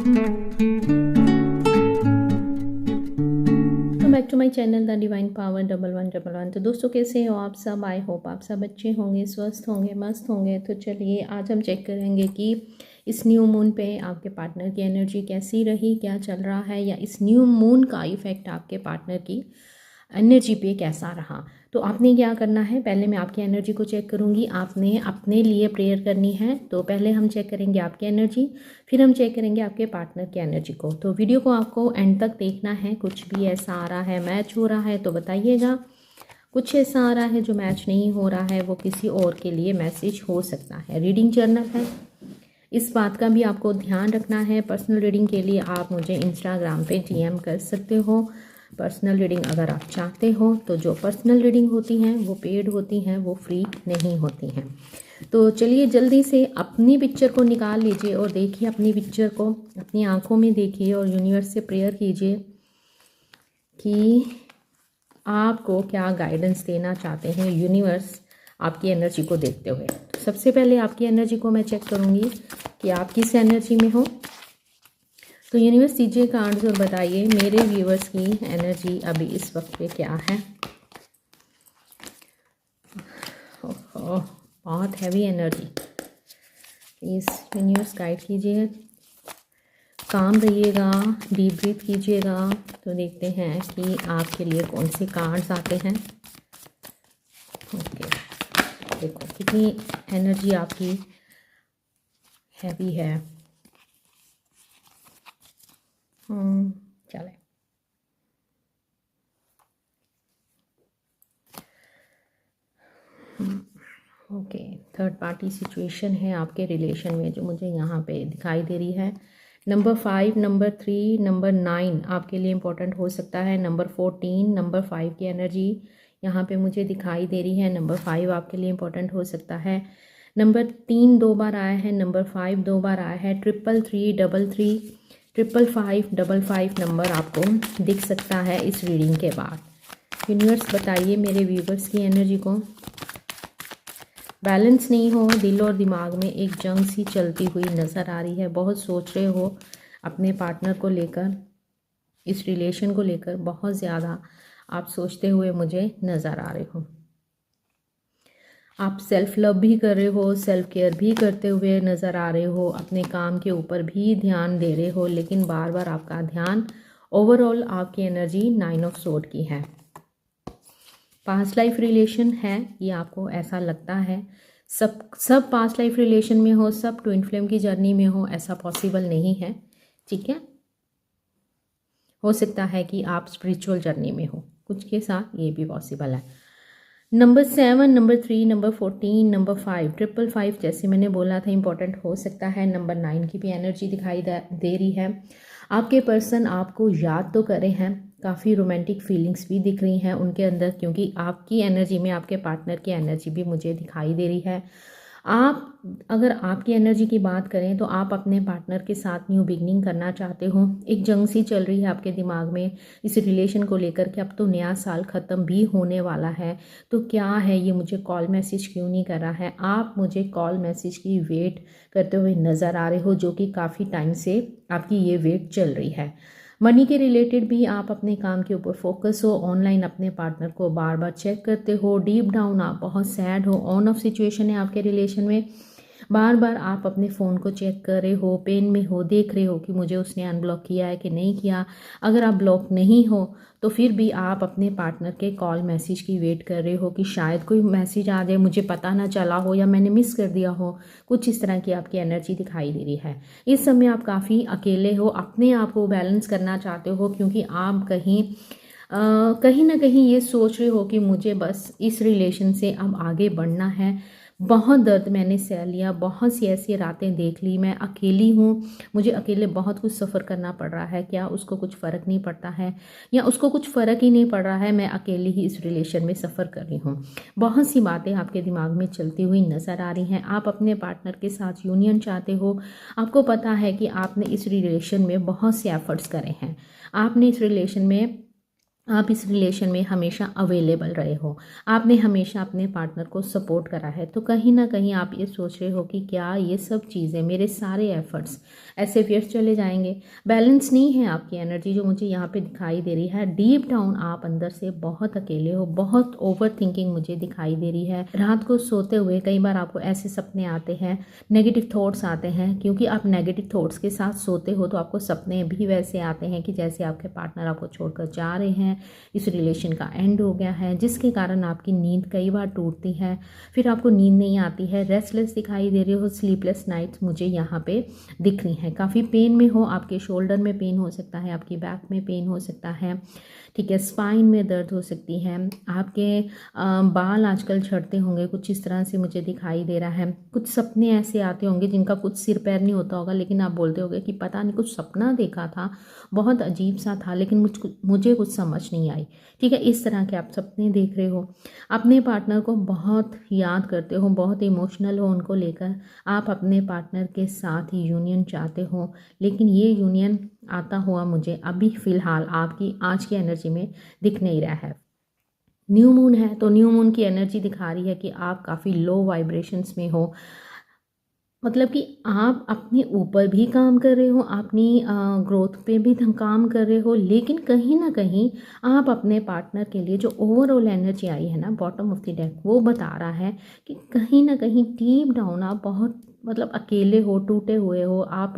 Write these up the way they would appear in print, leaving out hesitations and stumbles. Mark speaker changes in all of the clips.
Speaker 1: Back to my channel the divine power 1111। तो दोस्तों कैसे हो आप सब? आई होप आप सब अच्छे होंगे, स्वस्थ होंगे, मस्त होंगे। तो चलिए आज हम चेक करेंगे कि इस न्यू मून पे आपके पार्टनर की एनर्जी कैसी रही, क्या चल रहा है, या इस न्यू मून का इफ़ेक्ट आपके पार्टनर की एनर्जी पे कैसा रहा। तो आपने क्या करना है, पहले मैं आपकी एनर्जी को चेक करूँगी, आपने अपने लिए प्रेयर करनी है। तो पहले हम चेक करेंगे आपकी एनर्जी, फिर हम चेक करेंगे आपके पार्टनर की एनर्जी को। तो वीडियो को आपको एंड तक देखना है। कुछ भी ऐसा आ रहा है, मैच हो रहा है तो बताइएगा, कुछ ऐसा आ रहा है जो मैच नहीं हो रहा है, वो किसी और के लिए मैसेज हो सकता है। रीडिंग जर्नल है, इस बात का भी आपको ध्यान रखना है। पर्सनल रीडिंग के लिए आप मुझे इंस्टाग्राम पे डीएम कर सकते हो। पर्सनल रीडिंग अगर आप चाहते हो तो जो पर्सनल रीडिंग होती हैं वो पेड होती हैं, वो फ्री नहीं होती हैं। तो चलिए जल्दी से अपनी पिक्चर को निकाल लीजिए और देखिए अपनी पिक्चर को, अपनी आंखों में देखिए और यूनिवर्स से प्रेयर कीजिए कि आपको क्या गाइडेंस देना चाहते हैं यूनिवर्स आपकी एनर्जी को देखते हुए। तो सबसे पहले आपकी एनर्जी को मैं चेक करूँगी कि आप किस एनर्जी में हो। तो यूनिवर्स दीजिए कार्ड्स और बताइए मेरे व्यूवर्स की एनर्जी अभी इस वक्त पे क्या है। बहुत heavy energy, please universe guide कीजिए। काम रहिएगा, डीप ब्रीथ कीजिएगा। तो देखते हैं कि आपके लिए कौन से कार्ड्स आते हैं। ओके, देखो कितनी एनर्जी आपकी हैवी है। चले, ओके, थर्ड पार्टी सिचुएशन है आपके रिलेशन में जो मुझे यहाँ पे दिखाई दे रही है। नंबर 5, नंबर 3, नंबर 9 आपके लिए इम्पोर्टेंट हो सकता है। नंबर 14, नंबर 5 की एनर्जी यहाँ पे मुझे दिखाई दे रही है। नंबर 5 आपके लिए इम्पोर्टेंट हो सकता है। नंबर 3 2 बार आया है, नंबर 5 2 बार आया है। 333, 333, 555 नंबर आपको दिख सकता है इस रीडिंग के बाद। यूनिवर्स बताइए मेरे व्यूवर्स की एनर्जी को। बैलेंस नहीं हो, दिल और दिमाग में एक जंग सी चलती हुई नज़र आ रही है। बहुत सोच रहे हो अपने पार्टनर को लेकर, इस रिलेशन को लेकर बहुत ज़्यादा आप सोचते हुए मुझे नज़र आ रहे हो। आप सेल्फ लव भी कर रहे हो, सेल्फ केयर भी करते हुए नज़र आ रहे हो, अपने काम के ऊपर भी ध्यान दे रहे हो, लेकिन बार बार आपका ध्यान ओवरऑल आपकी एनर्जी 9 ऑफ सोर्ड की है। पास्ट लाइफ रिलेशन है ये, आपको ऐसा लगता है। सब पास्ट लाइफ रिलेशन में हो, सब ट्विन फ्लेम की जर्नी में हो, ऐसा पॉसिबल नहीं है। ठीक है, हो सकता है कि आप स्पिरिचुअल जर्नी में हो, कुछ के साथ ये भी पॉसिबल है। नंबर 7, नंबर 3, नंबर 14, नंबर 5, 555 जैसे मैंने बोला था इंपॉर्टेंट हो सकता है। नंबर 9 की भी एनर्जी दिखाई दे रही है। आपके पर्सन आपको याद तो करे हैं, काफ़ी रोमांटिक फीलिंग्स भी दिख रही हैं उनके अंदर, क्योंकि आपकी एनर्जी में आपके पार्टनर की एनर्जी भी मुझे दिखाई दे रही है। अगर आपकी एनर्जी की बात करें तो आप अपने पार्टनर के साथ न्यू बिगनिंग करना चाहते हो। एक जंग सी चल रही है आपके दिमाग में इस रिलेशन को लेकर कि अब तो नया साल ख़त्म भी होने वाला है, तो क्या है ये मुझे कॉल मैसेज क्यों नहीं कर रहा है। आप मुझे कॉल मैसेज की वेट करते हुए नज़र आ रहे हो, जो कि काफ़ी टाइम से आपकी ये वेट चल रही है। मनी के रिलेटेड भी आप अपने काम के ऊपर फोकस हो, ऑनलाइन अपने पार्टनर को बार बार चेक करते हो, डीप डाउन आप बहुत सैड हो, ऑन ऑफ सिचुएशन है आपके रिलेशन में। बार बार आप अपने फ़ोन को चेक कर रहे हो, पेन में हो, देख रहे हो कि मुझे उसने अनब्लॉक किया है कि नहीं किया। अगर आप ब्लॉक नहीं हो तो फिर भी आप अपने पार्टनर के कॉल मैसेज की वेट कर रहे हो कि शायद कोई मैसेज आ जाए, मुझे पता ना चला हो या मैंने मिस कर दिया हो। कुछ इस तरह की आपकी एनर्जी दिखाई दे रही है। इस समय आप काफ़ी अकेले हो, अपने आप को बैलेंस करना चाहते हो, क्योंकि आप कहीं ना कहीं ये सोच रहे हो कि मुझे बस इस रिलेशन से अब आगे बढ़ना है। बहुत दर्द मैंने सह लिया, बहुत सी ऐसी रातें देख ली, मैं अकेली हूँ, मुझे अकेले बहुत कुछ सफ़र करना पड़ रहा है। क्या उसको कुछ फ़र्क नहीं पड़ता है, या उसको कुछ फ़र्क ही नहीं पड़ रहा है, मैं अकेली ही इस रिलेशन में सफ़र कर रही हूँ। बहुत सी बातें आपके दिमाग में चलती हुई नज़र आ रही हैं। आप अपने पार्टनर के साथ यूनियन चाहते हो। आपको पता है कि आपने इस रिलेशन में बहुत से एफर्ट्स करे हैं, आपने इस रिलेशन में आप इस रिलेशन में हमेशा अवेलेबल रहे हो, आपने हमेशा अपने पार्टनर को सपोर्ट करा है, तो कहीं ना कहीं आप ये सोच रहे हो कि क्या ये सब चीज़ें, मेरे सारे एफर्ट्स ऐसे व्यर्थ चले जाएंगे। बैलेंस नहीं है आपकी एनर्जी जो मुझे यहाँ पे दिखाई दे रही है। डीप डाउन आप अंदर से बहुत अकेले हो, बहुत ओवर थिंकिंग मुझे दिखाई दे रही है। रात को सोते हुए कई बार आपको ऐसे सपने आते हैं, नेगेटिव थॉट्स आते हैं, क्योंकि आप नेगेटिव थॉट्स के साथ सोते हो तो आपको सपने भी वैसे आते हैं कि जैसे आपके पार्टनर आपको छोड़कर जा रहे हैं, इस रिलेशन का एंड हो गया है, जिसके कारण आपकी नींद कई बार टूटती है, फिर आपको नींद नहीं आती है, रेस्टलेस दिखाई दे रहे हो, स्लीपलेस नाइट्स मुझे यहाँ पे दिख रही हैं। काफ़ी पेन में हो, आपके शोल्डर में पेन हो सकता है, आपकी बैक में पेन हो सकता है, ठीक है, स्पाइन में दर्द हो सकती है, आपके बाल आजकल झड़ते होंगे, कुछ इस तरह से मुझे दिखाई दे रहा है। कुछ सपने ऐसे आते होंगे जिनका कुछ सिर पैर नहीं होता होगा, लेकिन आप बोलते होगे कि पता नहीं कुछ सपना देखा था, बहुत अजीब सा था, लेकिन मुझे कुछ समझ नहीं आई, ठीक है। इस तरह के आप सपने देख रहे हो, अपने पार्टनर को बहुत याद करते हो, बहुत इमोशनल हो उनको लेकर, आप अपने पार्टनर के साथ यूनियन चाहते हो, लेकिन ये यूनियन आता हुआ मुझे अभी फ़िलहाल आपकी आज की एनर्जी में दिख नहीं रहा है। न्यू मून है तो न्यू मून की एनर्जी दिखा रही है कि आप काफ़ी लो वाइब्रेशंस में हो, मतलब कि आप अपने ऊपर भी काम कर रहे हो, अपनी ग्रोथ पे भी काम कर रहे हो, लेकिन कहीं ना कहीं आप अपने पार्टनर के लिए जो ओवरऑल एनर्जी आई है ना बॉटम ऑफ द डेक, वो बता रहा है कि कहीं ना कहीं डीप डाउन आप बहुत मतलब अकेले हो, टूटे हुए हो, आप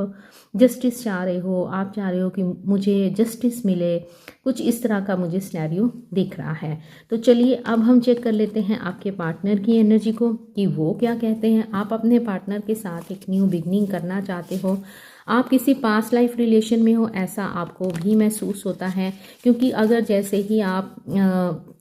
Speaker 1: जस्टिस चाह रहे हो, आप चाह रहे हो कि मुझे जस्टिस मिले, कुछ इस तरह का मुझे सिनेरियो दिख रहा है। तो चलिए अब हम चेक कर लेते हैं आपके पार्टनर की एनर्जी को कि वो क्या कहते हैं। आप अपने पार्टनर के साथ एक न्यू बिगनिंग करना चाहते हो, आप किसी पास्ट लाइफ रिलेशन में हो, ऐसा आपको भी महसूस होता है, क्योंकि अगर जैसे ही आप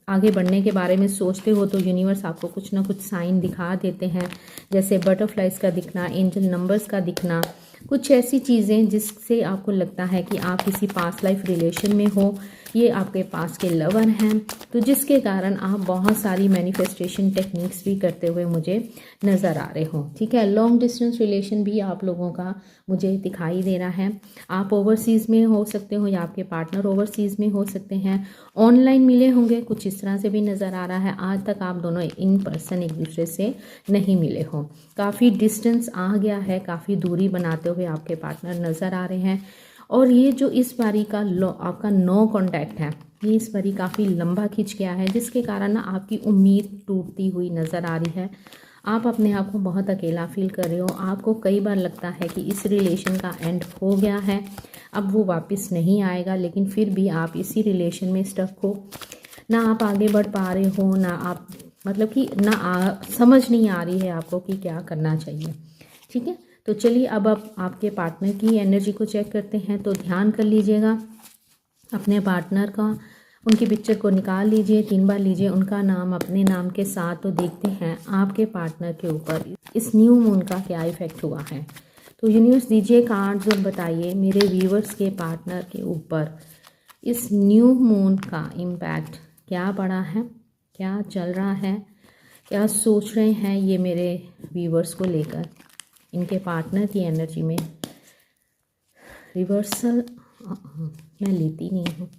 Speaker 1: आगे बढ़ने के बारे में सोचते हो तो यूनिवर्स आपको कुछ ना कुछ साइन दिखा देते हैं, जैसे बटरफ्लाइज का दिखना, एंजल नंबर्स का दिखना, कुछ ऐसी चीज़ें जिससे आपको लगता है कि आप किसी पास्ट लाइफ रिलेशन में हो, ये आपके पास के लवर हैं, तो जिसके कारण आप बहुत सारी मैनिफेस्टेशन टेक्निक्स भी करते हुए मुझे नज़र आ रहे हो, ठीक है। लॉन्ग डिस्टेंस रिलेशन भी आप लोगों का मुझे दिखाई दे रहा है, आप ओवरसीज़ में हो सकते हो या आपके पार्टनर ओवरसीज़ में हो सकते हैं, ऑनलाइन मिले होंगे, कुछ इस तरह से भी नज़र आ रहा है। आज तक आप दोनों इन पर्सन एक दूसरे से नहीं मिले हो, काफ़ी डिस्टेंस आ गया है, काफ़ी दूरी बनाते हुए आपके पार्टनर नज़र आ रहे हैं। और ये जो इस बारी का आपका नो कांटेक्ट है, ये इस बारी काफ़ी लंबा खिंच गया है, जिसके कारण ना आपकी उम्मीद टूटती हुई नज़र आ रही है। आप अपने आप को बहुत अकेला फील कर रहे हो, आपको कई बार लगता है कि इस रिलेशन का एंड हो गया है, अब वो वापस नहीं आएगा, लेकिन फिर भी आप इसी रिलेशन में स्टक हो, ना आप आगे बढ़ पा रहे हो, ना आप मतलब कि समझ नहीं आ रही है आपको कि क्या करना चाहिए, ठीक है। तो चलिए अब आप आपके पार्टनर की एनर्जी को चेक करते हैं। तो ध्यान कर लीजिएगा अपने पार्टनर का, उनकी पिक्चर को निकाल लीजिए, 3 बार लीजिए उनका नाम अपने नाम के साथ, तो देखते हैं आपके पार्टनर के ऊपर इस न्यू मून का क्या इफेक्ट हुआ है। तो यूनिवर्स दीजिए कार्ड्स और बताइए मेरे व्यूवर्स के पार्टनर के ऊपर इस न्यू मून का इम्पैक्ट क्या पड़ा है, क्या चल रहा है, क्या सोच रहे हैं ये मेरे व्यूवर्स को लेकर, इनके पार्टनर की एनर्जी में रिवर्सल मैं लेती नहीं हूँ,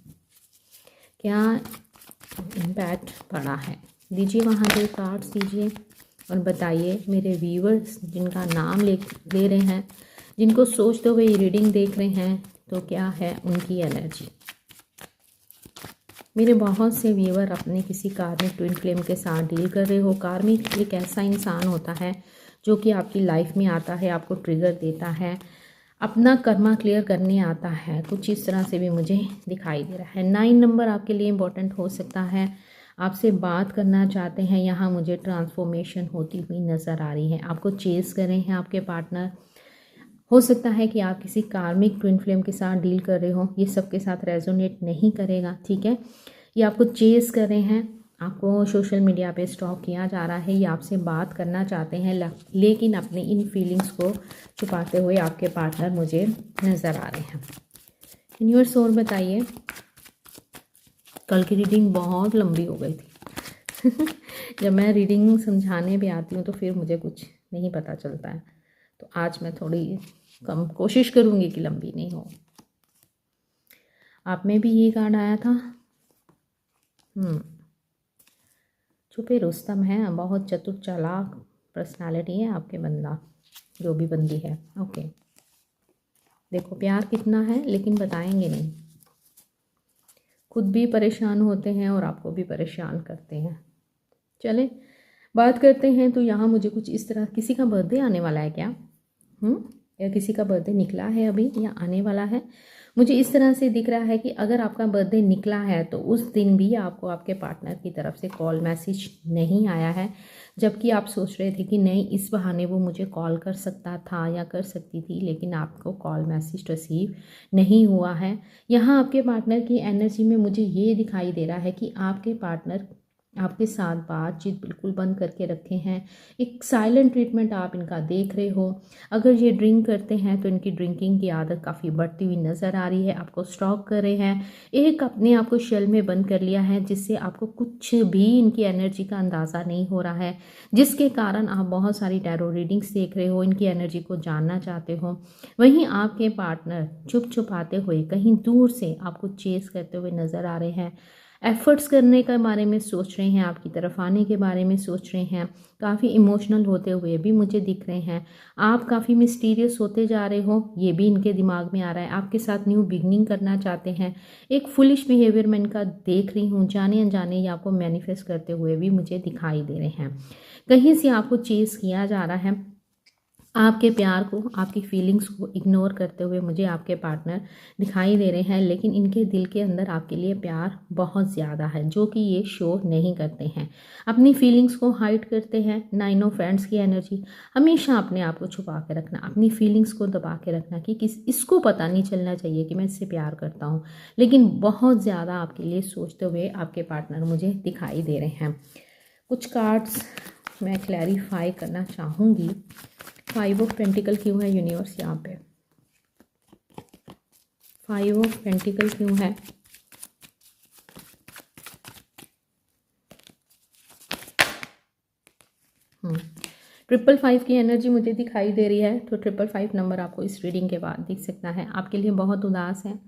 Speaker 1: क्या इम्पैक्ट पड़ा है। दीजिए वहाँ पे कार्ड्स दीजिए और बताइए मेरे व्यूवर्स जिनका नाम ले रहे हैं, जिनको सोचते हुए ये रीडिंग देख रहे हैं, तो क्या है उनकी एनर्जी। मेरे बहुत से व्यूवर अपने किसी कार्मिक ट्विन फ्लेम के साथ डील कर रहे हो। कार्मिक एक ऐसा इंसान होता है जो कि आपकी लाइफ में आता है, आपको ट्रिगर देता है, अपना कर्मा क्लियर करने आता है, कुछ इस तरह से भी मुझे दिखाई दे रहा है। 9 नंबर आपके लिए इम्पोर्टेंट हो सकता है, आपसे बात करना चाहते हैं, यहाँ मुझे ट्रांसफॉर्मेशन होती हुई नज़र आ रही है, आपको चेस कर रहे हैं आपके पार्टनर। हो सकता है कि आप किसी कार्मिक ट्विन फ्लेम के साथ डील कर रहे हो, ये सबके साथ रेजोनेट नहीं करेगा, ठीक है। ये आपको चेस कर रहे हैं, आपको सोशल मीडिया पे स्टॉक किया जा रहा है, ये आपसे बात करना चाहते हैं, लेकिन अपने इन फीलिंग्स को छुपाते हुए आपके पार्टनर मुझे नज़र आ रहे हैं। यूनिवर्स और बताइए, कल की रीडिंग बहुत लंबी हो गई थी जब मैं रीडिंग समझाने भी आती हूँ तो फिर मुझे कुछ नहीं पता चलता है, तो आज मैं थोड़ी कम कोशिश करूँगी कि लंबी नहीं हो। आप में भी ये कार्ड आया था, छुपे रुस्तम है, बहुत चतुर चालाक पर्सनालिटी है आपके बंदा, जो भी बंदी है। ओके, देखो प्यार कितना है लेकिन बताएंगे नहीं, खुद भी परेशान होते हैं और आपको भी परेशान करते हैं। चले बात करते हैं। तो यहाँ मुझे कुछ इस तरह, किसी का बर्थडे आने वाला है क्या? या किसी का बर्थडे निकला है अभी या आने वाला है? मुझे इस तरह से दिख रहा है कि अगर आपका बर्थडे निकला है तो उस दिन भी आपको आपके पार्टनर की तरफ से कॉल मैसेज नहीं आया है, जबकि आप सोच रहे थे कि नहीं इस बहाने वो मुझे कॉल कर सकता था या कर सकती थी, लेकिन आपको कॉल मैसेज रिसीव नहीं हुआ है। यहाँ आपके पार्टनर की एनर्जी में मुझे ये दिखाई दे रहा है कि आपके पार्टनर आपके साथ बातचीत बिल्कुल बंद करके रखे हैं। एक साइलेंट ट्रीटमेंट आप इनका देख रहे हो। अगर ये ड्रिंक करते हैं तो इनकी ड्रिंकिंग की आदत काफ़ी बढ़ती हुई नज़र आ रही है। आपको स्टॉक कर रहे हैं, एक अपने आप को शेल में बंद कर लिया है, जिससे आपको कुछ भी इनकी एनर्जी का अंदाज़ा नहीं हो रहा है, जिसके कारण आप बहुत सारी टैरो रीडिंग्स देख रहे हो, इनकी एनर्जी को जानना चाहते हो। वहीं आपके पार्टनर छुप छुपाते हुए कहीं दूर से आपको चेस करते हुए नज़र आ रहे हैं। एफ़र्ट्स करने के बारे में सोच रहे हैं, आपकी तरफ आने के बारे में सोच रहे हैं, काफ़ी इमोशनल होते हुए भी मुझे दिख रहे हैं। आप काफ़ी मिस्टीरियस होते जा रहे हो, ये भी इनके दिमाग में आ रहा है। आपके साथ न्यू बिगनिंग करना चाहते हैं। एक फुलिश बिहेवियर मैं इनका देख रही हूँ, जाने अनजाने ये आपको मैनिफेस्ट करते हुए भी मुझे दिखाई दे रहे हैं। कहीं से आपको चेज़ किया जा रहा है, आपके प्यार को, आपकी फीलिंग्स को इग्नोर करते हुए मुझे आपके पार्टनर दिखाई दे रहे हैं, लेकिन इनके दिल के अंदर आपके लिए प्यार बहुत ज़्यादा है, जो कि ये शो नहीं करते हैं। अपनी फीलिंग्स को हाइड करते हैं। 9 ऑफ फ्रेंड्स की एनर्जी, हमेशा अपने आप को छुपा के रखना, अपनी फीलिंग्स को दबा के रखना कि इसको पता नहीं चलना चाहिए कि मैं इससे प्यार करता हूँ, लेकिन बहुत ज़्यादा आपके लिए सोचते हुए आपके पार्टनर मुझे दिखाई दे रहे हैं। कुछ कार्ड्स मैं क्लैरिफाई करना चाहूँगी। 5 ऑफ पेंटिकल क्यों है यूनिवर्स यहाँ पे? 5 ऑफ पेंटिकल क्यों है? ट्रिपल 5 की एनर्जी मुझे दिखाई दे रही है, तो 555 नंबर आपको इस रीडिंग के बाद दिख सकता है। आपके लिए बहुत उदास है।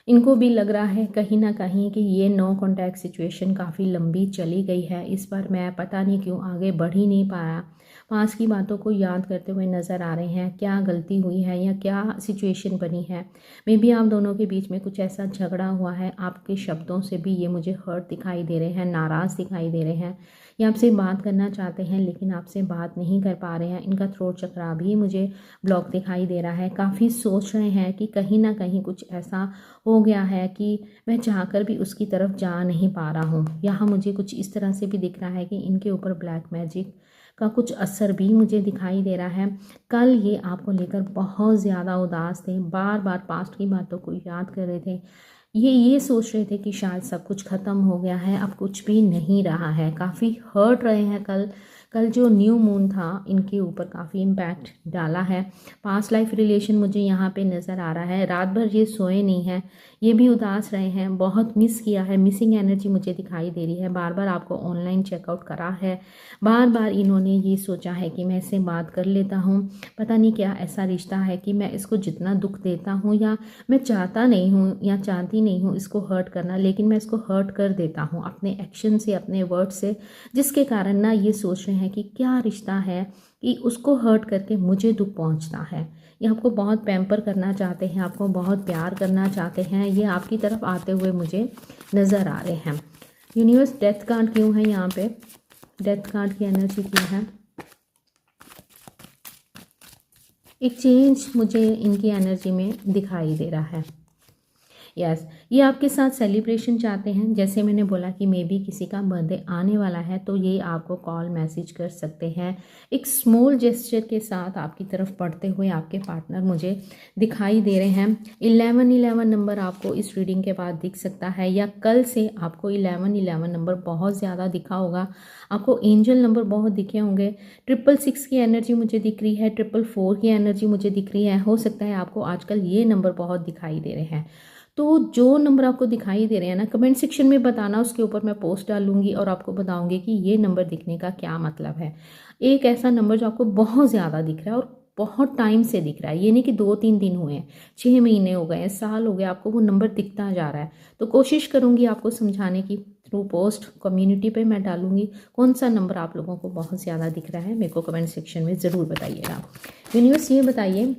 Speaker 1: इनको भी लग रहा है कहीं ना कहीं कि ये नो कॉन्टैक्ट सिचुएशन काफ़ी लंबी चली गई है, इस पर मैं पता नहीं क्यों आगे बढ़ ही नहीं पाया। पास की बातों को याद करते हुए नज़र आ रहे हैं, क्या गलती हुई है या क्या सिचुएशन बनी है। मे बी आप दोनों के बीच में कुछ ऐसा झगड़ा हुआ है, आपके शब्दों से भी ये मुझे हर्ट दिखाई दे रहे हैं, नाराज़ दिखाई दे रहे हैं। ये आपसे बात करना चाहते हैं लेकिन आपसे बात नहीं कर पा रहे हैं। इनका थ्रोट चक्रा भी मुझे ब्लॉक दिखाई दे रहा है। काफ़ी सोच रहे हैं कि कहीं ना कहीं कुछ ऐसा हो गया है कि मैं चाहकर भी उसकी तरफ जा नहीं पा रहा हूँ। यहाँ मुझे कुछ इस तरह से भी दिख रहा है कि इनके ऊपर ब्लैक मैजिक का कुछ असर भी मुझे दिखाई दे रहा है। कल ये आपको लेकर बहुत ज़्यादा उदास थे, बार बार पास्ट की बातों को याद कर रहे थे। ये सोच रहे थे कि शायद सब कुछ ख़त्म हो गया है, अब कुछ भी नहीं रहा है। काफ़ी हर्ट रहे हैं। कल जो न्यू मून था इनके ऊपर काफ़ी इम्पैक्ट डाला है। पास्ट लाइफ रिलेशन मुझे यहाँ पे नज़र आ रहा है। रात भर ये सोए नहीं हैं, ये भी उदास रहे हैं, बहुत मिस किया है। मिसिंग एनर्जी मुझे दिखाई दे रही है। बार बार आपको ऑनलाइन चेकआउट करा है, बार बार इन्होंने ये सोचा है कि मैं इससे बात कर लेता हूँ। पता नहीं क्या ऐसा रिश्ता है कि मैं इसको जितना दुख देता हूँ, या मैं चाहता नहीं हूँ या चाहती नहीं हूँ इसको हर्ट करना, लेकिन मैं इसको हर्ट कर देता हूँ अपने एक्शन से, अपने वर्ड से, जिसके कारण ना ये सोच रहे हैं कि क्या रिश्ता है कि उसको हर्ट करके मुझे दुख पहुँचता है। ये आपको बहुत पैम्पर करना चाहते हैं, आपको बहुत प्यार करना चाहते हैं। ये आपकी तरफ आते हुए मुझे नज़र आ रहे हैं। यूनिवर्स डेथ कार्ड क्यों है यहाँ पे? डेथ कार्ड की एनर्जी क्यों है? एक चेंज मुझे इनकी एनर्जी में दिखाई दे रहा है। यस, ये आपके साथ सेलिब्रेशन चाहते हैं। जैसे मैंने बोला कि मे बी किसी का बर्थडे आने वाला है, तो ये आपको कॉल मैसेज कर सकते हैं। एक स्मॉल जेस्चर के साथ आपकी तरफ बढ़ते हुए आपके पार्टनर मुझे दिखाई दे रहे हैं। 1111 नंबर आपको इस रीडिंग के बाद दिख सकता है, या कल से आपको 1111 नंबर बहुत ज़्यादा दिखा होगा। आपको एंजल नंबर बहुत दिखे होंगे। 666 की एनर्जी मुझे दिख रही है, 444 की एनर्जी मुझे दिख रही है। हो सकता है आपको आजकल ये नंबर बहुत दिखाई दे रहे हैं। तो जो नंबर आपको दिखाई दे रहे हैं ना, कमेंट सेक्शन में बताना, उसके ऊपर मैं पोस्ट डालूंगी और आपको बताऊंगी कि ये नंबर दिखने का क्या मतलब है। एक ऐसा नंबर जो आपको बहुत ज़्यादा दिख रहा है और बहुत टाइम से दिख रहा है, ये नहीं कि 2-3 दिन हुए हैं, 6 महीने हो गए हैं, साल हो गए, आपको वो नंबर दिखता जा रहा है। तो कोशिश करूँगी आपको समझाने की, थ्रू पोस्ट कम्युनिटी पे मैं डालूँगी कौन सा नंबर आप लोगों को बहुत ज़्यादा दिख रहा है, मेरे को कमेंट सेक्शन में ज़रूर बताइएगा। यूनिवर्स ये बताइए,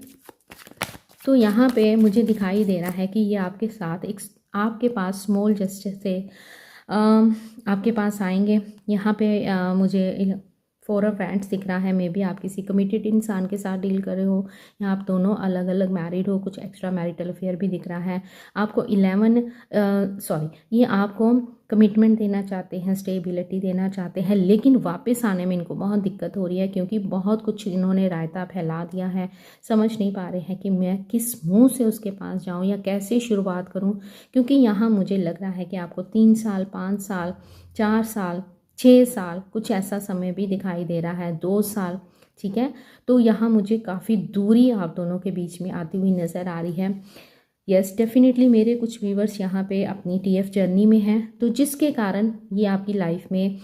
Speaker 1: तो यहाँ पे मुझे दिखाई दे रहा है कि ये आपके साथ एक आपके पास स्मॉल जेस्चर से आपके पास आएंगे। यहाँ पे मुझे फॉर अ फ्रेंड्स दिख रहा है, मे बी आप किसी कमिटेड इंसान के साथ डील कर रहे हो, या आप दोनों अलग अलग मैरिड हो, कुछ एक्स्ट्रा मैरिटल अफेयर भी दिख रहा है। आपको ये आपको कमिटमेंट देना चाहते हैं, स्टेबिलिटी देना चाहते हैं, लेकिन वापस आने में इनको बहुत दिक्कत हो रही है, क्योंकि बहुत कुछ इन्होंने रायता फैला दिया है। समझ नहीं पा रहे हैं कि मैं किस मुंह से उसके पास जाऊं या कैसे शुरुआत करूं, क्योंकि यहाँ मुझे लग रहा है कि आपको 3 साल, 5 साल, 4 साल, 6 साल, कुछ ऐसा समय भी दिखाई दे रहा है, 2 साल, ठीक है। तो यहाँ मुझे काफ़ी दूरी आप दोनों के बीच में आती हुई नज़र आ रही है। यस, डेफिनेटली मेरे कुछ व्यूवर्स यहाँ पे अपनी टीएफ जर्नी में हैं, तो जिसके कारण ये आपकी लाइफ में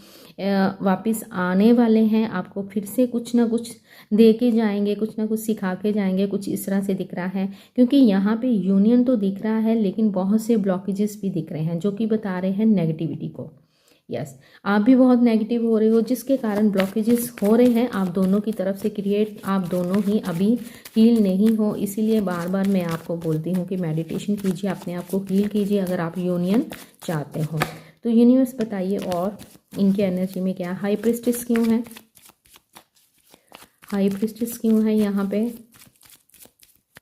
Speaker 1: वापस आने वाले हैं, आपको फिर से कुछ ना कुछ दे के जाएंगे, कुछ ना कुछ सिखा के जाएंगे, कुछ इस तरह से दिख रहा है। क्योंकि यहाँ पे यूनियन तो दिख रहा है, लेकिन बहुत से ब्लॉकेजेस भी दिख रहे हैं जो कि बता रहे हैं नेगेटिविटी को। यस, आप भी बहुत नेगेटिव हो रहे हो, जिसके कारण ब्लॉकेजेस हो रहे हैं आप दोनों की तरफ से क्रिएट। आप दोनों ही अभी हील नहीं हो, इसीलिए बार बार मैं आपको बोलती हूँ कि मेडिटेशन कीजिए, अपने आप को हील कीजिए अगर आप यूनियन चाहते हो। तो यूनिवर्स बताइए और इनके एनर्जी में क्या हाई प्रिस्टेस क्यों है, हाई प्रिस्टेस क्यों है यहाँ पे।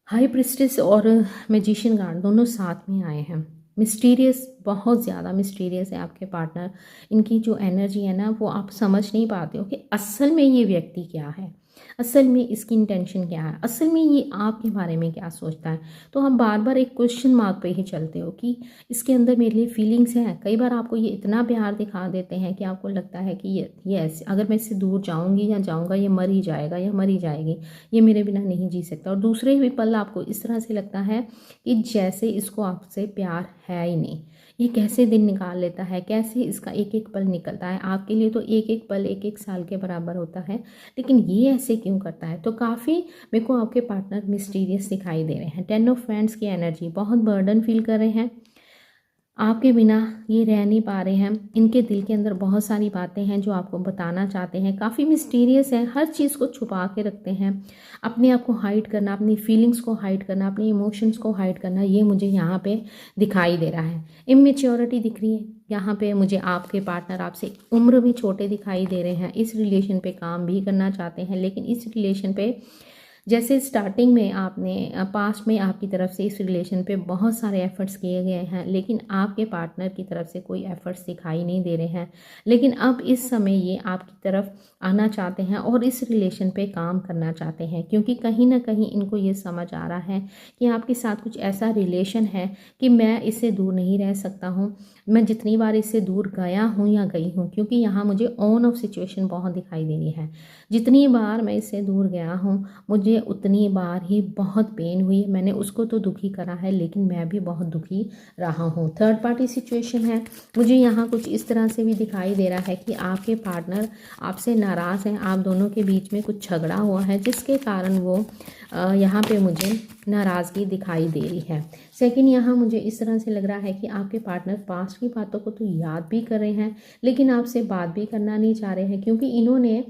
Speaker 1: हाई प्रिस्टेस और मैजिशियन गार्ड दोनों साथ में आए हैं। मिस्टीरियस, बहुत ज़्यादा मिस्टीरियस है आपके पार्टनर। इनकी जो एनर्जी है ना, वो आप समझ नहीं पाते हो कि असल में ये व्यक्ति क्या है, असल में इसकी इंटेंशन क्या है, असल में ये आपके बारे में क्या सोचता है। तो हम बार बार एक क्वेश्चन मार्क पे ही चलते हो कि इसके अंदर मेरे लिए फीलिंग्स हैं। कई बार आपको ये इतना प्यार दिखा देते हैं कि आपको लगता है कि ये ऐसे, अगर मैं इससे दूर जाऊंगी या जाऊंगा ये मर ही जाएगा या मर ही जाएगी, ये मेरे बिना नहीं जी सकता। और दूसरे ही पल आपको इस तरह से लगता है कि जैसे इसको आपसे प्यार है ही नहीं, ये कैसे दिन निकाल लेता है, कैसे इसका एक एक पल निकलता है। आपके लिए तो एक एक पल एक एक साल के बराबर होता है, लेकिन ये ऐसे क्यों करता है। तो काफ़ी मेरे को आपके पार्टनर मिस्टीरियस दिखाई दे रहे हैं। 10 ऑफ फ्रेंड्स की एनर्जी, बहुत बर्डन फील कर रहे हैं, आपके बिना ये रह नहीं पा रहे हैं। इनके दिल के अंदर बहुत सारी बातें हैं जो आपको बताना चाहते हैं, काफ़ी मिस्टीरियस है, हर चीज़ को छुपा के रखते हैं। अपने आप को हाइड करना, अपनी फीलिंग्स को हाइड करना, अपने इमोशंस को हाइड करना, ये मुझे यहाँ पे दिखाई दे रहा है। इमेच्योरिटी दिख रही है यहाँ पे मुझे। आपके पार्टनर आपसे उम्र में छोटे दिखाई दे रहे हैं। इस रिलेशन पे काम भी करना चाहते हैं, लेकिन इस रिलेशन पे जैसे स्टार्टिंग में आपने पास्ट में आपकी तरफ से इस रिलेशन पे बहुत सारे एफर्ट्स किए गए हैं, लेकिन आपके पार्टनर की तरफ से कोई एफर्ट्स दिखाई नहीं दे रहे हैं। लेकिन अब इस समय ये आपकी तरफ आना चाहते हैं और इस रिलेशन पे काम करना चाहते हैं, क्योंकि कहीं ना कहीं इनको ये समझ आ रहा है कि आपके साथ कुछ ऐसा रिलेशन है कि मैं इससे दूर नहीं रह सकता हूँ। मैं जितनी बार इससे दूर गया हूँ या गई हूँ, क्योंकि यहाँ मुझे ऑन ऑफ सिचुएशन बहुत दिखाई दे रही है, जितनी बार मैं इससे दूर गया हूँ मुझे उतनी बार ही बहुत पेन हुई। मैंने उसको तो दुखी करा है, लेकिन मैं भी बहुत दुखी रहा हूँ। थर्ड पार्टी सिचुएशन है, मुझे यहाँ कुछ इस तरह से भी दिखाई दे रहा है कि आपके पार्टनर आपसे नाराज़ हैं, आप दोनों के बीच में कुछ झगड़ा हुआ है, जिसके कारण वो यहाँ पे मुझे नाराज़गी दिखाई दे रही है। सेकंड, यहाँ मुझे इस तरह से लग रहा है कि आपके पार्टनर पास्ट की बातों को तो याद भी कर रहे हैं, लेकिन आपसे बात भी करना नहीं चाह रहे हैं, क्योंकि इन्होंने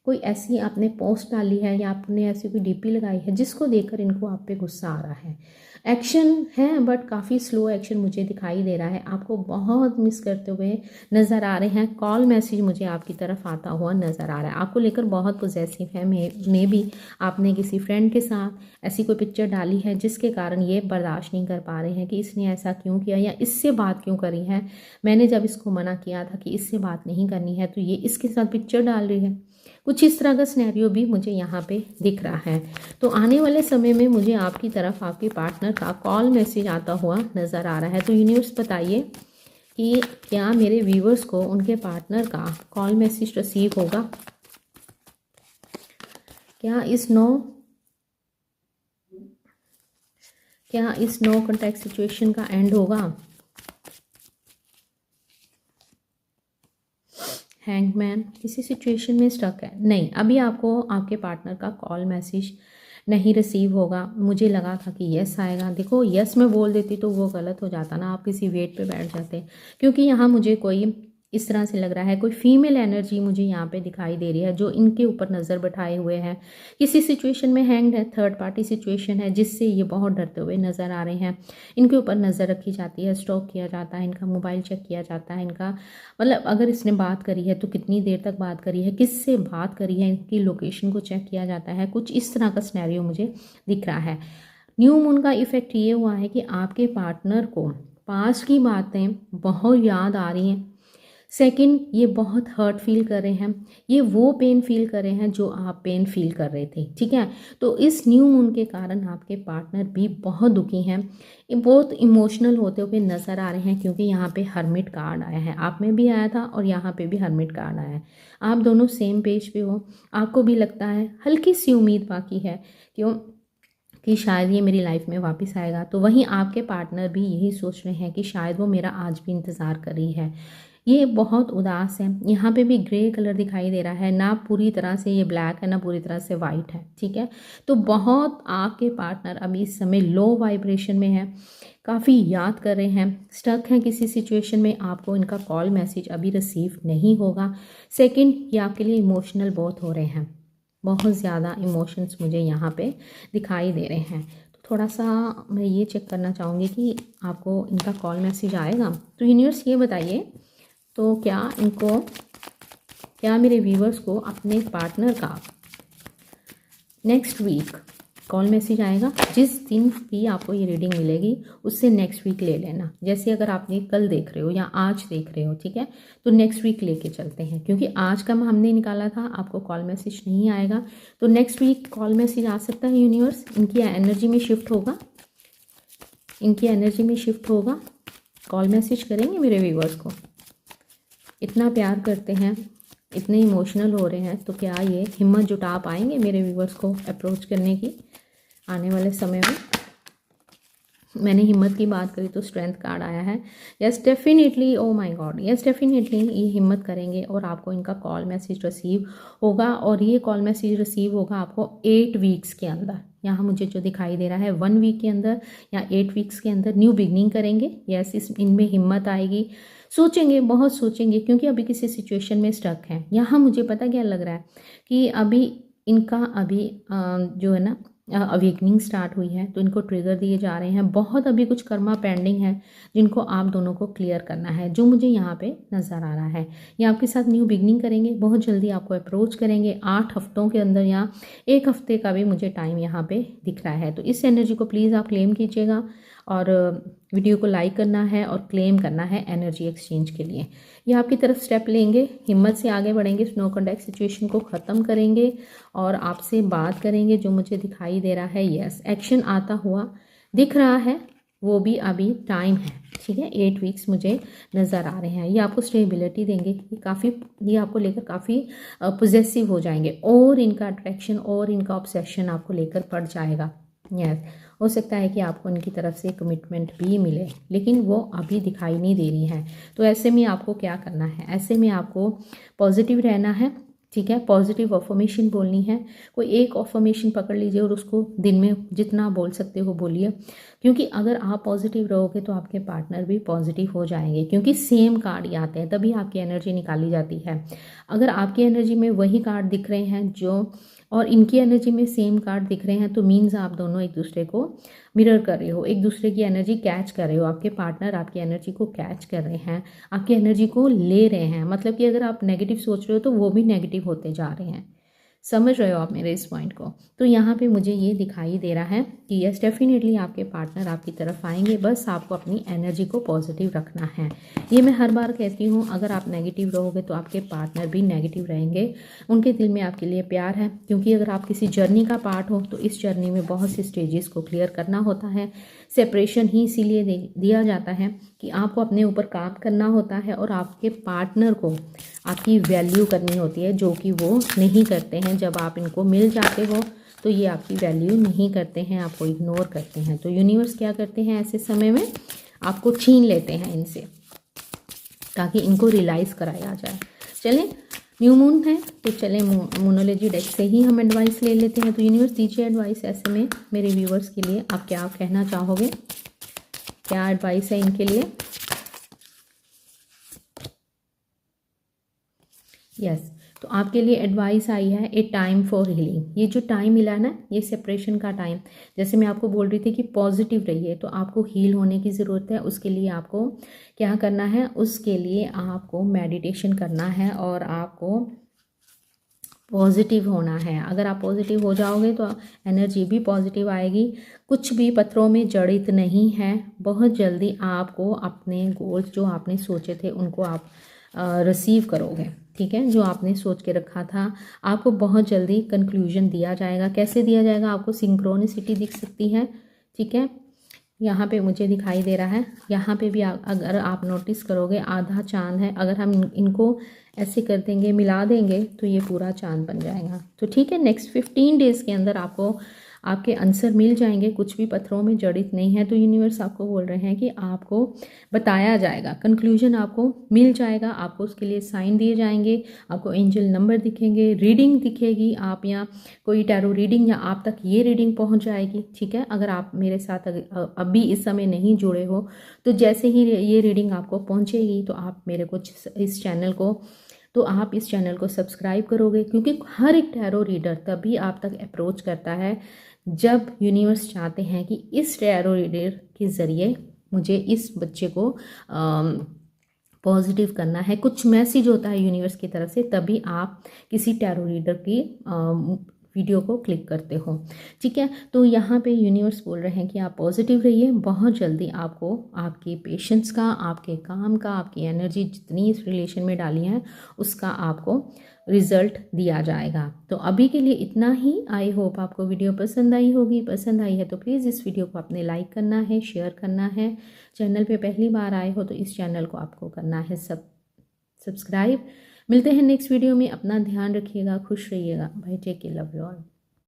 Speaker 1: कोई ऐसी आपने पोस्ट डाली है या आपने ऐसी कोई डीपी लगाई है जिसको देखकर इनको आप पे गुस्सा आ रहा है। एक्शन है बट काफ़ी स्लो एक्शन मुझे दिखाई दे रहा है। आपको बहुत मिस करते हुए नज़र आ रहे हैं। कॉल मैसेज मुझे आपकी तरफ आता हुआ नज़र आ रहा है। आपको लेकर बहुत पॉजेसिव है। मे भी आपने किसी फ्रेंड के साथ ऐसी कोई पिक्चर डाली है जिसके कारण ये बर्दाश्त नहीं कर पा रहे हैं कि इसने ऐसा क्यों किया या इससे बात क्यों करी है। मैंने जब इसको मना किया था कि इससे बात नहीं करनी है, तो ये इसके साथ पिक्चर डाल रही है। कुछ इस तरह का सिनेरियो भी मुझे यहाँ पे दिख रहा है। तो आने वाले समय में मुझे आपकी तरफ आपके पार्टनर का कॉल मैसेज आता हुआ नज़र आ रहा है। तो यूनिवर्स बताइए कि क्या मेरे व्यूवर्स को उनके पार्टनर का कॉल मैसेज रिसीव होगा, क्या इस नो कॉन्टैक्ट सिचुएशन का एंड होगा। हैंगमैन किसी सिचुएशन में स्टक है, नहीं, अभी आपको आपके पार्टनर का कॉल मैसेज नहीं रिसीव होगा। मुझे लगा था कि यस आएगा। देखो यस मैं बोल देती तो वो गलत हो जाता ना, आप किसी वेट पे बैठ जाते, क्योंकि यहाँ मुझे कोई इस तरह से लग रहा है, कोई फीमेल एनर्जी मुझे यहाँ पे दिखाई दे रही है जो इनके ऊपर नज़र बैठाए हुए हैं। किसी सिचुएशन में हैंग्ड है, थर्ड पार्टी सिचुएशन है जिससे ये बहुत डरते हुए नज़र आ रहे हैं। इनके ऊपर नज़र रखी जाती है, स्टॉक किया जाता है, इनका मोबाइल चेक किया जाता है, इनका मतलब अगर इसने बात करी है तो कितनी देर तक बात करी है, किससे बात करी है, इनकी लोकेशन को चेक किया जाता है। कुछ इस तरह का सिनेरियो मुझे दिख रहा है। न्यू मून का इफ़ेक्ट ये हुआ है कि आपके पार्टनर को पास्ट की बातें बहुत याद आ रही हैं। सेकंड, ये बहुत हर्ट फील कर रहे हैं, ये वो पेन फील कर रहे हैं जो आप पेन फील कर रहे थे, ठीक है। तो इस न्यू मून के कारण आपके पार्टनर भी बहुत दुखी हैं, बहुत इमोशनल होते हुए नज़र आ रहे हैं, क्योंकि यहाँ पे हर्मिट कार्ड आया है, आप में भी आया था और यहाँ पे भी हर्मिट कार्ड आया है। आप दोनों सेम पेज पे हो, आपको भी लगता है, हल्की सी उम्मीद बाकी है क्यों कि शायद ये मेरी लाइफ में वापस आएगा। तो वहीं आपके पार्टनर भी यही सोच रहे हैं कि शायद वो मेरा आज भी इंतज़ार कर रही है। ये बहुत उदास है। यहाँ पे भी ग्रे कलर दिखाई दे रहा है, ना पूरी तरह से ये ब्लैक है ना पूरी तरह से वाइट है, ठीक है। तो बहुत आपके पार्टनर अभी इस समय लो वाइब्रेशन में है, काफ़ी याद कर रहे हैं, स्टक हैं किसी सिचुएशन में, आपको इनका कॉल मैसेज अभी रिसीव नहीं होगा। सेकंड, ये आपके लिए इमोशनल बहुत हो रहे हैं, बहुत ज़्यादा इमोशंस मुझे यहाँ पे दिखाई दे रहे हैं। तो थोड़ा सा मैं ये चेक करना चाहूँगी कि आपको इनका कॉल मैसेज आएगा। तो यूनिवर्स ये बताइए, तो क्या मेरे व्यूवर्स को अपने पार्टनर का नेक्स्ट वीक कॉल मैसेज आएगा? जिस दिन भी आपको ये रीडिंग मिलेगी उससे नेक्स्ट वीक ले लेना। जैसे अगर आप ये कल देख रहे हो या आज देख रहे हो, ठीक है, तो नेक्स्ट वीक लेके चलते हैं, क्योंकि आज का हमने निकाला था, आपको कॉल मैसेज नहीं आएगा, तो नेक्स्ट वीक कॉल मैसेज आ सकता है। यूनिवर्स इनकी एनर्जी में शिफ्ट होगा, इनकी एनर्जी में शिफ्ट होगा, कॉल मैसेज करेंगे मेरे व्यूवर्स को। इतना प्यार करते हैं, इतने इमोशनल हो रहे हैं, तो क्या ये हिम्मत जुटा पाएंगे मेरे व्यूवर्स को अप्रोच करने की आने वाले समय में? मैंने हिम्मत की बात करी तो स्ट्रेंथ कार्ड आया है। Yes definitely, oh my God, yes definitely ये हिम्मत करेंगे और आपको इनका कॉल मैसेज रिसीव होगा। और ये कॉल मैसेज रिसीव होगा आपको 8 वीक्स के अंदर। यहाँ मुझे जो दिखाई दे रहा है 1 वीक के अंदर या 8 वीक्स के अंदर न्यू बिगनिंग करेंगे। यस, इनमें हिम्मत आएगी, सोचेंगे, बहुत सोचेंगे, क्योंकि अभी किसी सिचुएशन में स्टक हैं। यहाँ मुझे पता क्या लग रहा है कि अभी इनका जो है ना अवेकनिंग स्टार्ट हुई है, तो इनको ट्रिगर दिए जा रहे हैं। बहुत अभी कुछ कर्मा पेंडिंग है जिनको आप दोनों को क्लियर करना है, जो मुझे यहाँ पे नज़र आ रहा है। ये आपके साथ न्यू बिगनिंग करेंगे, बहुत जल्दी आपको अप्रोच करेंगे 8 हफ्तों के अंदर, या 1 हफ्ते का भी मुझे टाइम यहाँ पे दिख रहा है। तो इस एनर्जी को प्लीज़ आप क्लेम कीजिएगा और वीडियो को लाइक करना है और क्लेम करना है एनर्जी एक्सचेंज के लिए। ये आपकी तरफ स्टेप लेंगे, हिम्मत से आगे बढ़ेंगे, स्नो कॉन्टैक्ट सिचुएशन को ख़त्म करेंगे और आपसे बात करेंगे, जो मुझे दिखाई दे रहा है। यस, एक्शन आता हुआ दिख रहा है, वो भी अभी टाइम है, ठीक है। 8 वीक्स मुझे नज़र आ रहे हैं। ये आपको स्टेबिलिटी देंगे, ये आपको लेकर काफ़ी पॉजेसिव हो जाएंगे और इनका अट्रैक्शन और इनका ऑब्सेशन आपको लेकर पड़ जाएगा। यस, हो सकता है कि आपको इनकी तरफ से कमिटमेंट भी मिले, लेकिन वो अभी दिखाई नहीं दे रही है। तो ऐसे में आपको क्या करना है? ऐसे में आपको पॉजिटिव रहना है, ठीक है। पॉजिटिव अफर्मेशन बोलनी है। कोई एक अफर्मेशन पकड़ लीजिए और उसको दिन में जितना बोल सकते हो बोलिए, क्योंकि अगर आप पॉजिटिव रहोगे तो आपके पार्टनर भी पॉजिटिव हो जाएंगे, क्योंकि सेम कार्ड ही आते हैं, तभी आपकी एनर्जी निकाली जाती है। अगर आपकी एनर्जी में वही कार्ड दिख रहे हैं जो और इनकी एनर्जी में सेम कार्ड दिख रहे हैं, तो मीन्स आप दोनों एक दूसरे को मिरर कर रहे हो, एक दूसरे की एनर्जी कैच कर रहे हो। आपके पार्टनर आपकी एनर्जी को कैच कर रहे हैं, आपकी एनर्जी को ले रहे हैं। मतलब कि अगर आप नेगेटिव सोच रहे हो तो वो भी नेगेटिव होते जा रहे हैं। समझ रहे हो आप मेरे इस पॉइंट को? तो यहाँ पे मुझे ये दिखाई दे रहा है कि यस डेफिनेटली आपके पार्टनर आपकी तरफ आएंगे, बस आपको अपनी एनर्जी को पॉजिटिव रखना है। ये मैं हर बार कहती हूँ, अगर आप नेगेटिव रहोगे तो आपके पार्टनर भी नेगेटिव रहेंगे। उनके दिल में आपके लिए प्यार है, क्योंकि अगर आप किसी जर्नी का पार्ट हो तो इस जर्नी में बहुत सी स्टेजेस को क्लियर करना होता है। सेपरेशन ही इसीलिए दिया जाता है कि आपको अपने ऊपर काम करना होता है और आपके पार्टनर को आपकी वैल्यू करनी होती है, जो कि वो नहीं करते हैं। जब आप इनको मिल जाते हो तो ये आपकी वैल्यू नहीं करते हैं, आपको इग्नोर करते हैं। तो यूनिवर्स क्या करते हैं ऐसे समय में? आपको छीन लेते हैं इनसे, ताकि इनको रियलाइज़ कराया जाए। चलें, न्यू मून है तो चले मोनोलॉजी डेक से ही हम एडवाइस ले लेते हैं। तो यूनिवर्स दीजिए एडवाइस ऐसे में मेरे व्यूवर्स के लिए, आप क्या कहना चाहोगे, क्या एडवाइस है इनके लिए। यस, तो आपके लिए एडवाइस आई है ए टाइम फॉर हीलिंग। ये जो टाइम मिला है ना, ये सेपरेशन का टाइम, जैसे मैं आपको बोल रही थी कि पॉजिटिव रहिए, तो आपको हील होने की ज़रूरत है। उसके लिए आपको क्या करना है, उसके लिए आपको मेडिटेशन करना है और आपको पॉजिटिव होना है। अगर आप पॉजिटिव हो जाओगे तो एनर्जी भी पॉजिटिव आएगी। कुछ भी पत्थरों में जड़ित नहीं है। बहुत जल्दी आपको अपने गोल्स जो आपने सोचे थे उनको आप रिसीव करोगे, ठीक है। जो आपने सोच के रखा था आपको बहुत जल्दी कंक्लूजन दिया जाएगा। कैसे दिया जाएगा, आपको सिंक्रोनिसिटी दिख सकती है, ठीक है। यहाँ पे मुझे दिखाई दे रहा है, यहाँ पे भी अगर आप नोटिस करोगे आधा चांद है। अगर हम इनको ऐसे कर देंगे, मिला देंगे, तो ये पूरा चांद बन जाएगा। तो ठीक है, नेक्स्ट 15 डेज़ के अंदर आपको आपके आंसर मिल जाएंगे। कुछ भी पत्थरों में जड़ित नहीं है। तो यूनिवर्स आपको बोल रहे हैं कि आपको बताया जाएगा, कंक्लूजन आपको मिल जाएगा। आपको उसके लिए साइन दिए जाएंगे, आपको एंजल नंबर दिखेंगे, रीडिंग दिखेगी। आप या कोई टैरो रीडिंग या आप तक ये रीडिंग पहुंच जाएगी, ठीक है। अगर आप मेरे साथ अभी इस समय नहीं जुड़े हो तो जैसे ही ये रीडिंग आपको पहुंचेगी तो आप मेरे को इस चैनल को तो आप इस चैनल को सब्सक्राइब करोगे, क्योंकि हर एक टैरो रीडर तभी आप तक अप्रोच करता है जब यूनिवर्स चाहते हैं कि इस टैरो रीडर के ज़रिए मुझे इस बच्चे को पॉजिटिव करना है। कुछ मैसेज होता है यूनिवर्स की तरफ से, तभी आप किसी टैरो रीडर की वीडियो को क्लिक करते हो, ठीक है। तो यहाँ पे यूनिवर्स बोल रहे हैं कि आप पॉजिटिव रहिए। बहुत जल्दी आपको आपके पेशेंस का, आपके काम का, आपकी एनर्जी जितनी इस रिलेशन में डाली है उसका आपको रिजल्ट दिया जाएगा। तो अभी के लिए इतना ही। आई होप आपको वीडियो पसंद आई होगी। पसंद आई है तो प्लीज़ इस वीडियो को आपने लाइक करना है, शेयर करना है। चैनल पे पहली बार आए हो तो इस चैनल को आपको करना है सब्सक्राइब। मिलते हैं नेक्स्ट वीडियो में। अपना ध्यान रखिएगा, खुश रहिएगा। Bye, take care, love you all.